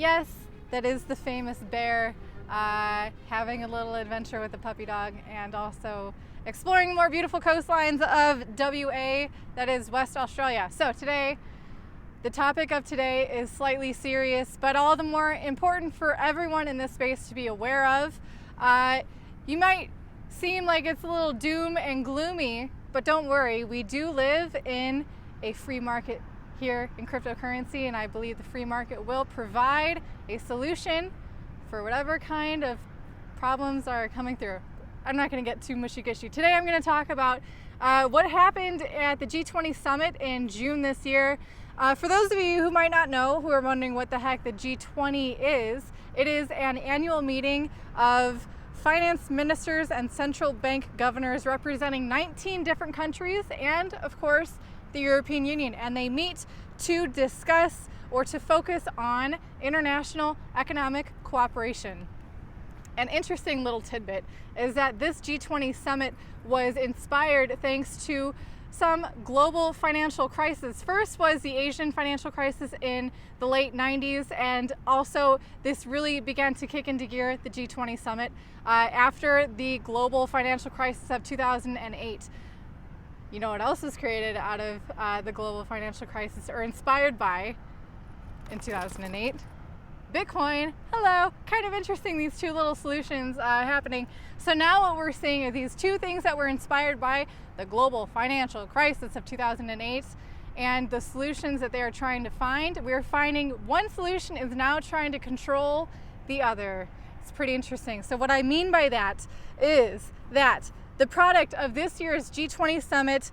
Yes, that is the famous bear having a little adventure with a puppy dog and also exploring more beautiful coastlines of WA, that is West Australia. So today, the topic of today is slightly serious, but all the more important for everyone in this space to be aware of. You might seem like it's a little doom and gloomy, but don't worry, we do live in a free market here in cryptocurrency, and I believe the free market will provide a solution for whatever kind of problems are coming through. I'm not going to get too mushy-gushy. Today I'm going to talk about what happened at the G20 summit in June this year. For those of you who might not know, who are wondering what the heck the G20 is, it is an annual meeting of finance ministers and central bank governors representing 19 different countries and, of course, the European Union. And they meet to discuss or to focus on international economic cooperation. An interesting little tidbit is that this G20 summit was inspired thanks to some global financial crisis. First was the Asian financial crisis in the late 90s, and also this really began to kick into gear at the G20 summit after the global financial crisis of 2008. You know what else was created out of the global financial crisis, or inspired by, in 2008? Bitcoin. Hello. Kind of interesting, these two little solutions happening. So now what we're seeing are these two things that were inspired by the global financial crisis of 2008 and the solutions that they are trying to find. We're finding one solution is now trying to control the other. It's pretty interesting. So what I mean by that is that the product of this year's G20 summit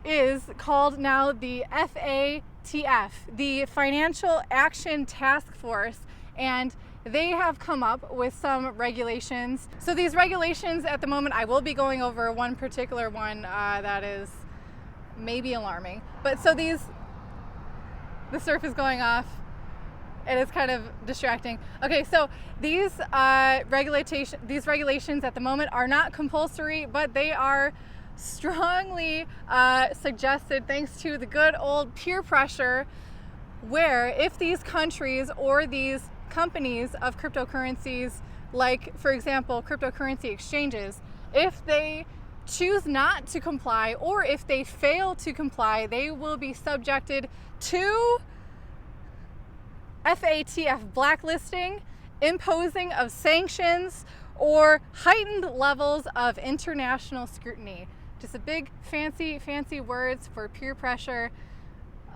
is called now the FATF, the Financial Action Task Force, and they have come up with some regulations. So these regulations at the moment, I will be going over one particular one that is maybe alarming. But so the surf is going off and it's kind of distracting. Okay, so these regulations at the moment are not compulsory, but they are strongly suggested thanks to the good old peer pressure, where if these countries or these companies of cryptocurrencies, like for example cryptocurrency exchanges, if they choose not to comply or if they fail to comply, they will be subjected to FATF blacklisting, imposing of sanctions, or heightened levels of international scrutiny. Just a big fancy words for peer pressure.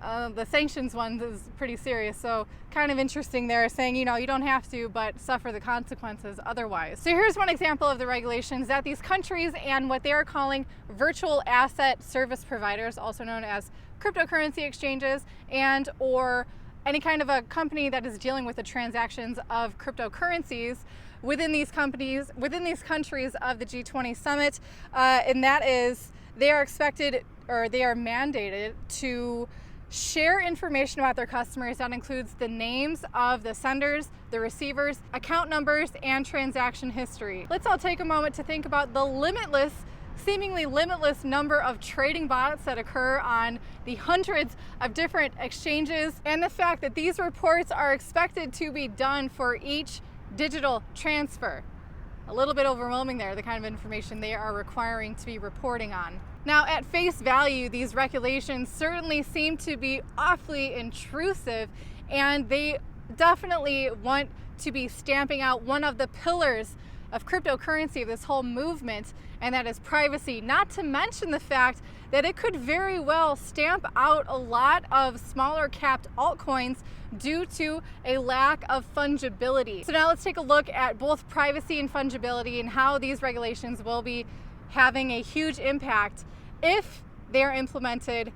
The sanctions one is pretty serious, so kind of interesting there, saying, you know, you don't have to, but suffer the consequences otherwise. So here's one example of the regulations that these countries and what they are calling virtual asset service providers, also known as cryptocurrency exchanges, and or any kind of a company that is dealing with the transactions of cryptocurrencies within these companies, within these countries of the G20 summit, and that is they are expected, or they are mandated to share information about their customers that includes the names of the senders, the receivers, account numbers, and transaction history. Let's all take a moment to think about the seemingly limitless number of trading bots that occur on the hundreds of different exchanges, and the fact that these reports are expected to be done for each digital transfer. A little bit overwhelming there, the kind of information they are requiring to be reporting on. Now, at face value, these regulations certainly seem to be awfully intrusive, and they definitely want to be stamping out one of the pillars of cryptocurrency, this whole movement, and that is privacy. Not to mention the fact that it could very well stamp out a lot of smaller capped altcoins due to a lack of fungibility. So now let's take a look at both privacy and fungibility and how these regulations will be having a huge impact if they're implemented,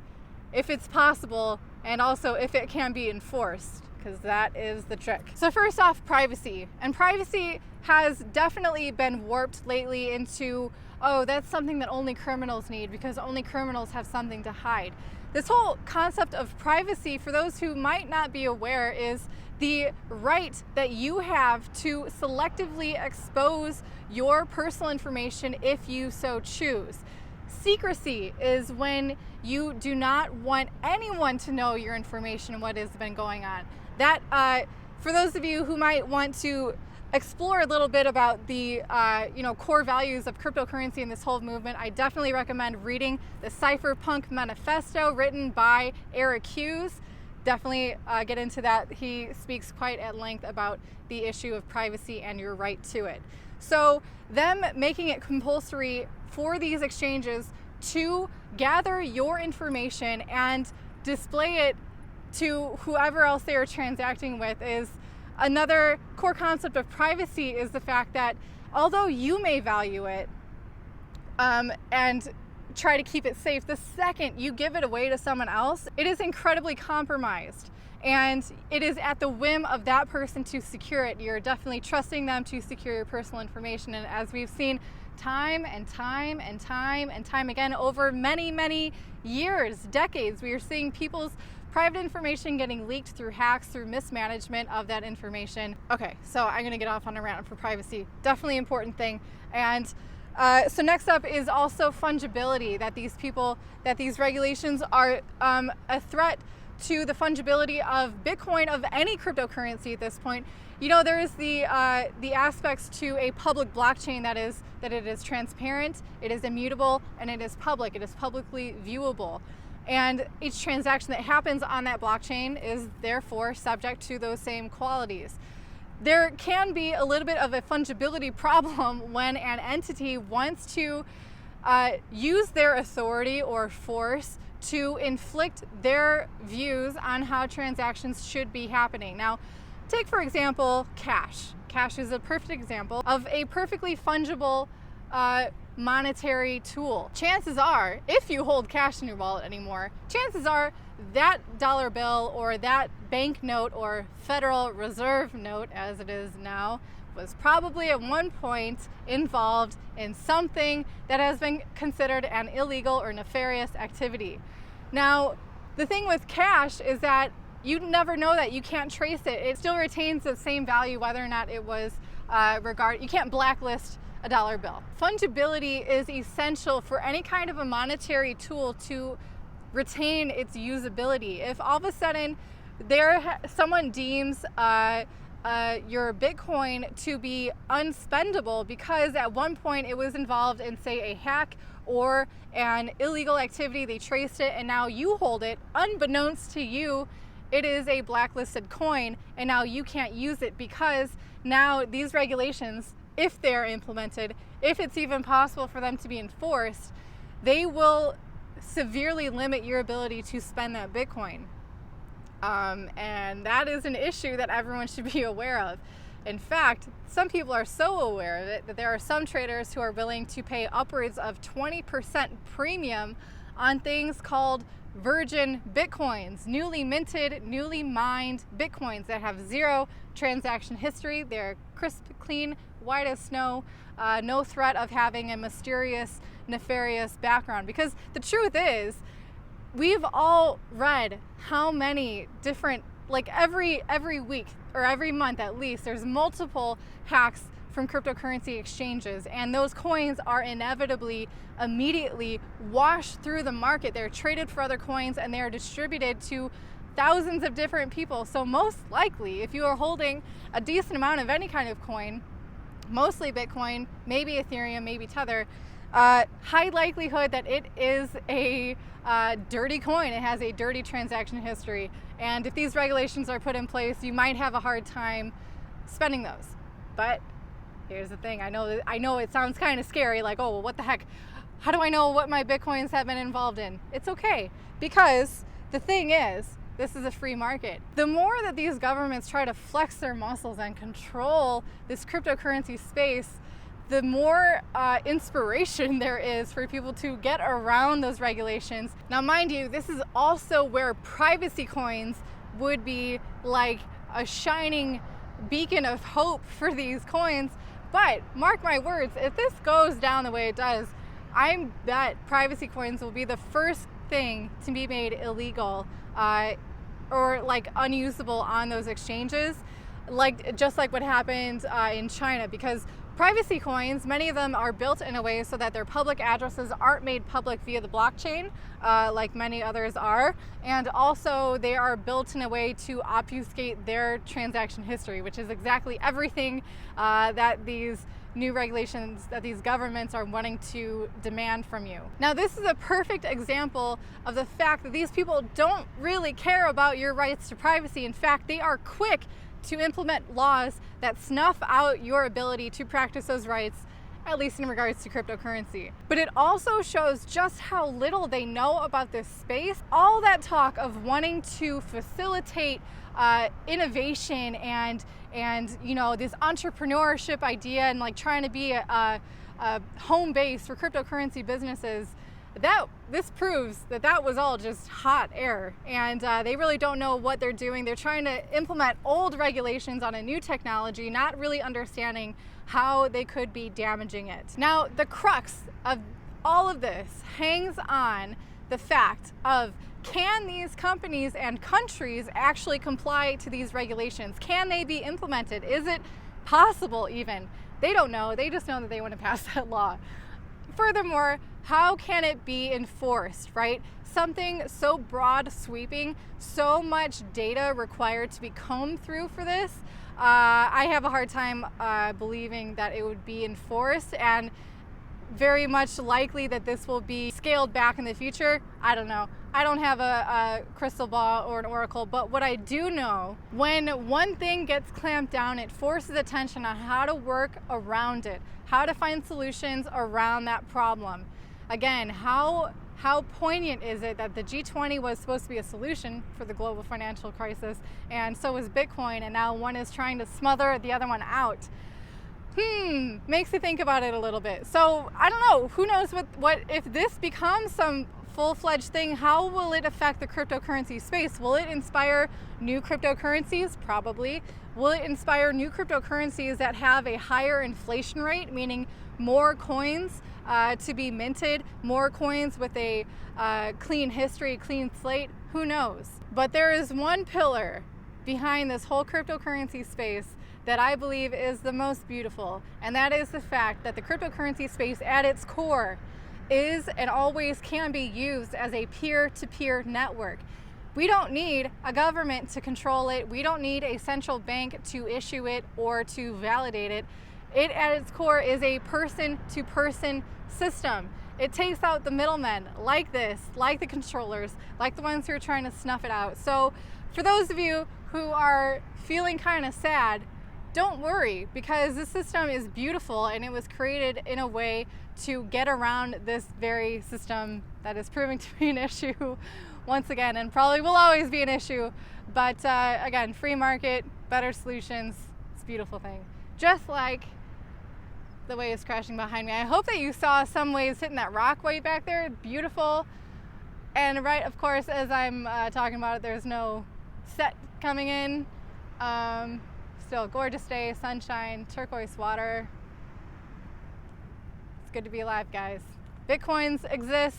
if it's possible, and also if it can be enforced, because that is the trick. So first off, privacy. And privacy has definitely been warped lately into, oh, that's something that only criminals need because only criminals have something to hide. This whole concept of privacy, for those who might not be aware, is the right that you have to selectively expose your personal information if you so choose. Secrecy is when you do not want anyone to know your information and what has been going on. that, for those of you who might want to explore a little bit about the core values of cryptocurrency and this whole movement, I definitely recommend reading the Cypherpunk Manifesto written by Eric Hughes. Definitely get into that. He speaks quite at length about the issue of privacy and your right to it. So them making it compulsory for these exchanges to gather your information and display it to whoever else they are transacting with is another core concept of privacy, is the fact that although you may value it and try to keep it safe, the second you give it away to someone else, it is incredibly compromised. And it is at the whim of that person to secure it. You're definitely trusting them to secure your personal information. And as we've seen time and time and time and time again over many, many years, decades, we are seeing people's private information getting leaked through hacks, through mismanagement of that information. Okay, so I'm gonna get off on a rant for privacy. Definitely important thing. And so next up is also fungibility, that these regulations are a threat to the fungibility of Bitcoin, of any cryptocurrency at this point. You know, there is the aspects to a public blockchain that it is transparent, it is immutable, and it is public. It is publicly viewable. And each transaction that happens on that blockchain is therefore subject to those same qualities. There can be a little bit of a fungibility problem when an entity wants to use their authority or force to inflict their views on how transactions should be happening. Now, take for example, cash. Cash is a perfect example of a perfectly fungible monetary tool. Chances are, if you hold cash in your wallet anymore, chances are that dollar bill or that bank note or Federal Reserve note, as it is now, was probably at one point involved in something that has been considered an illegal or nefarious activity. Now, the thing with cash is that you never know that. You can't trace it. It still retains the same value whether or not it was you can't blacklist a dollar bill. Fungibility is essential for any kind of a monetary tool to retain its usability. If all of a sudden someone deems your Bitcoin to be unspendable because at one point it was involved in, say, a hack or an illegal activity, they traced it, and now you hold it, unbeknownst to you, it is a blacklisted coin, and now you can't use it because now these regulations, if they're implemented, if it's even possible for them to be enforced, they will severely limit your ability to spend that Bitcoin. And that is an issue that everyone should be aware of. In fact, some people are so aware of it that there are some traders who are willing to pay upwards of 20% premium on things called virgin Bitcoins, newly minted, newly mined Bitcoins that have zero transaction history. They're crisp, clean, white as snow, no threat of having a mysterious, nefarious background. Because the truth is, we've all read how many different, like every week or every month at least, there's multiple hacks from cryptocurrency exchanges, and those coins are inevitably immediately washed through the market. They're traded for other coins and they're distributed to thousands of different people. So most likely, if you are holding a decent amount of any kind of coin, mostly Bitcoin, maybe Ethereum, maybe Tether, high likelihood that it is a dirty coin. It has a dirty transaction history. And if these regulations are put in place, you might have a hard time spending those. But here's the thing. I know it sounds kind of scary, like, oh, well, what the heck? How do I know what my Bitcoins have been involved in? It's okay, because the thing is, this is a free market. The more that these governments try to flex their muscles and control this cryptocurrency space, the more inspiration there is for people to get around those regulations. Now, mind you, this is also where privacy coins would be like a shining beacon of hope for these coins. But mark my words, if this goes down the way it does, I bet privacy coins will be the first thing to be made illegal or like unusable on those exchanges, just like what happened in China. Because Privacy coins, many of them are built in a way so that their public addresses aren't made public via the blockchain, like many others are. And also they are built in a way to obfuscate their transaction history, which is exactly everything that these new regulations, that these governments are wanting to demand from you. Now, this is a perfect example of the fact that these people don't really care about your rights to privacy. In fact, they are quick to implement laws that snuff out your ability to practice those rights, at least in regards to cryptocurrency. But it also shows just how little they know about this space. All that talk of wanting to facilitate innovation and you know, this entrepreneurship idea and like trying to be a home base for cryptocurrency businesses, this proves that was all just hot air, and they really don't know what they're doing. They're trying to implement old regulations on a new technology, not really understanding how they could be damaging it. Now, the crux of all of this hangs on the fact of, can these companies and countries actually comply to these regulations? Can they be implemented? Is it possible even? They don't know. They just know that they want to pass that law. Furthermore, how can it be enforced, right? Something so broad sweeping, so much data required to be combed through for this. I have a hard time believing that it would be enforced, and very much likely that this will be scaled back in the future. I don't know. I don't have a crystal ball or an oracle, but what I do know, when one thing gets clamped down, it forces attention on how to work around it, how to find solutions around that problem. Again, how poignant is it that the G20 was supposed to be a solution for the global financial crisis, and so was Bitcoin, and now one is trying to smother the other one out. Makes you think about it a little bit. So I don't know, who knows what if this becomes some full-fledged thing, how will it affect the cryptocurrency space? Will it inspire new cryptocurrencies? Probably. Will it inspire new cryptocurrencies that have a higher inflation rate, meaning more coins to be minted, more coins with a clean history, clean slate? Who knows? But there is one pillar behind this whole cryptocurrency space that I believe is the most beautiful, and that is the fact that the cryptocurrency space at its core is and always can be used as a peer-to-peer network. We don't need a government to control it. We don't need a central bank to issue it or to validate it. It at its core is a person-to-person system. It takes out the middlemen like this, like the controllers, like the ones who are trying to snuff it out. So for those of you who are feeling kind of sad, don't worry, because this system is beautiful and it was created in a way to get around this very system that is proving to be an issue once again, and probably will always be an issue. But again, free market, better solutions, it's a beautiful thing. Just like the waves crashing behind me. I hope that you saw some waves hitting that rock way back there. Beautiful. And right, of course, as I'm talking about it, there's no set coming in. Still gorgeous day, sunshine, turquoise water. It's good to be alive, guys. Bitcoins exist,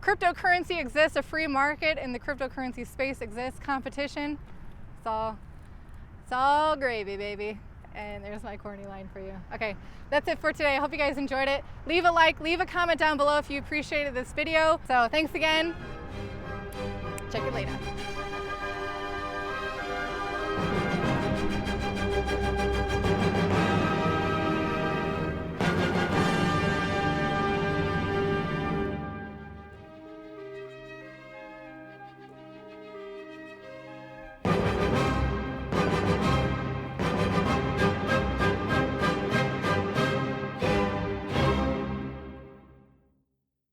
cryptocurrency exists, a free market in the cryptocurrency space exists, competition. It's all gravy, baby. And there's my corny line for you. Okay, that's it for today. I hope you guys enjoyed it. Leave a like, leave a comment down below if you appreciated this video. So thanks again. Check it later.